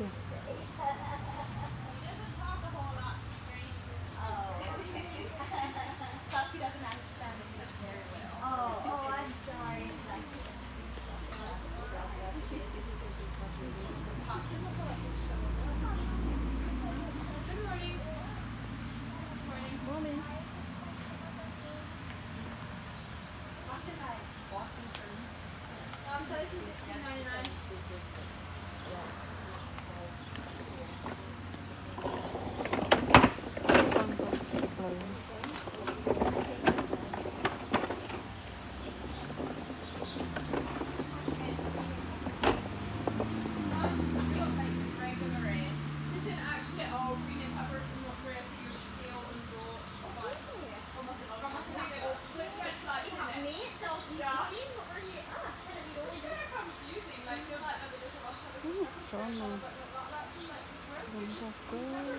đi. Morning. Sono un po' quello.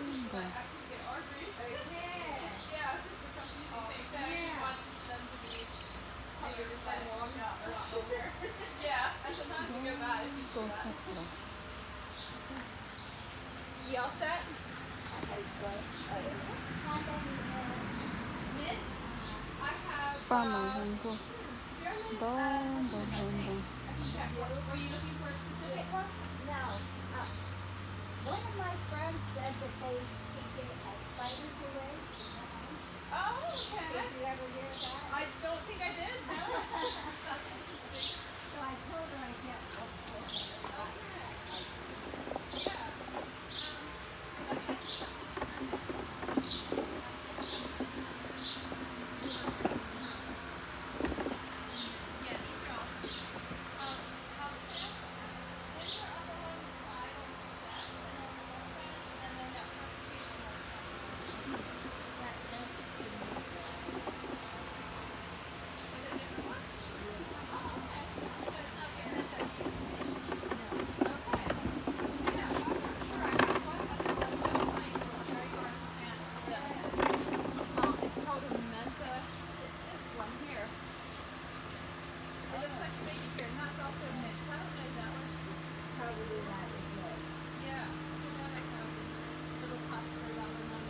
You all set? Ba mà không cô. Đó, đó. Were you looking for a specific one? No. One of my friends said that they could get spiders away. Oh, okay. Did you ever hear that? I don't think I did, no. So I told her I'd get one. It's called a Menta. It's this one here. It looks like a baby here, and that's also mint. I don't know that one. Probably that is it. Yeah. So then I have these little pots for $1.99.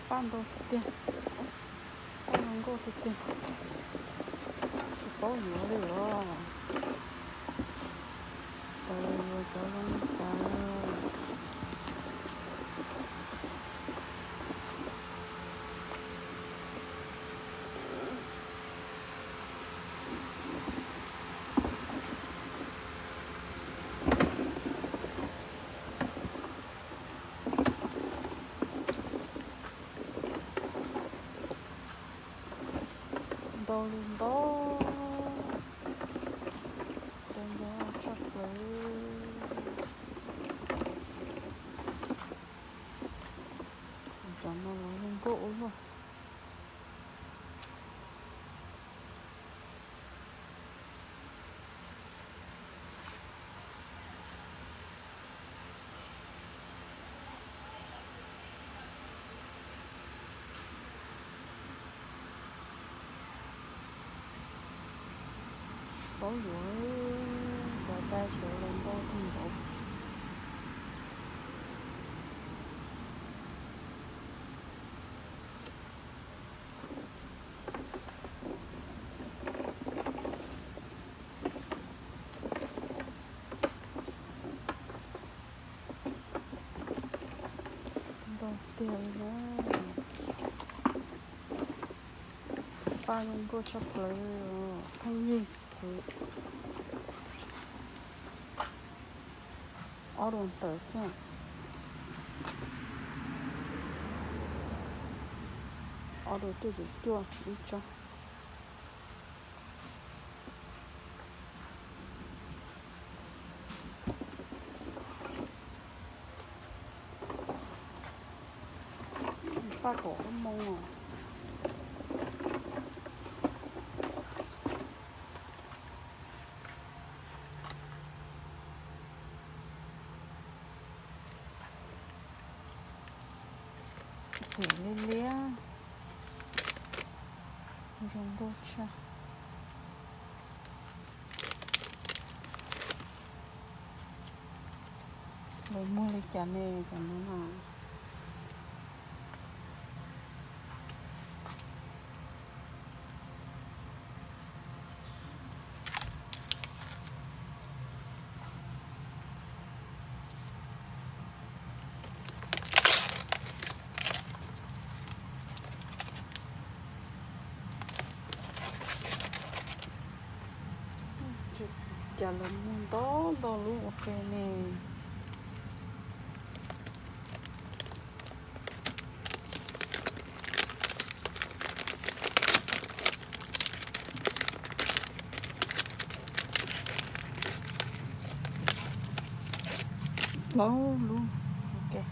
Quando tutti. Non go tutti. Si può io lo. Đó chắc là nó lên gỗ rồi. Có lúa và ta sẽ lên bao thân bộ. 빠른 거 셔플 팽이스 어려운 뜻은 어려울 때도 있죠. 빠고 멍어 릴리야 이 정도 차 너무 멀리잖아 괜찮아 chả lớn muốn đó luôn ok nè đó luôn ok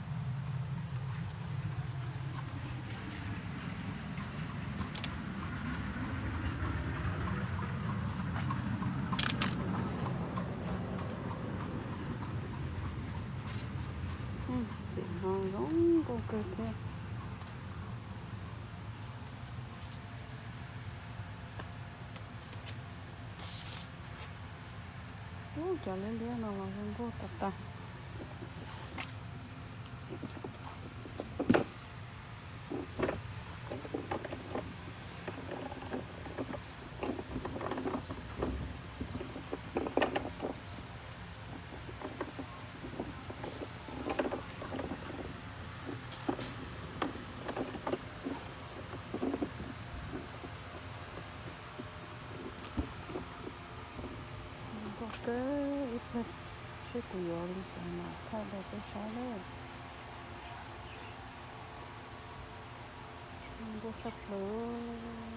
xịn hơn đúng ok thế chả lên đĩa nào mà không có tập ta cái ít nhất sẽ của yo đi mà thay đổi cái sao đấy không có sắp nữa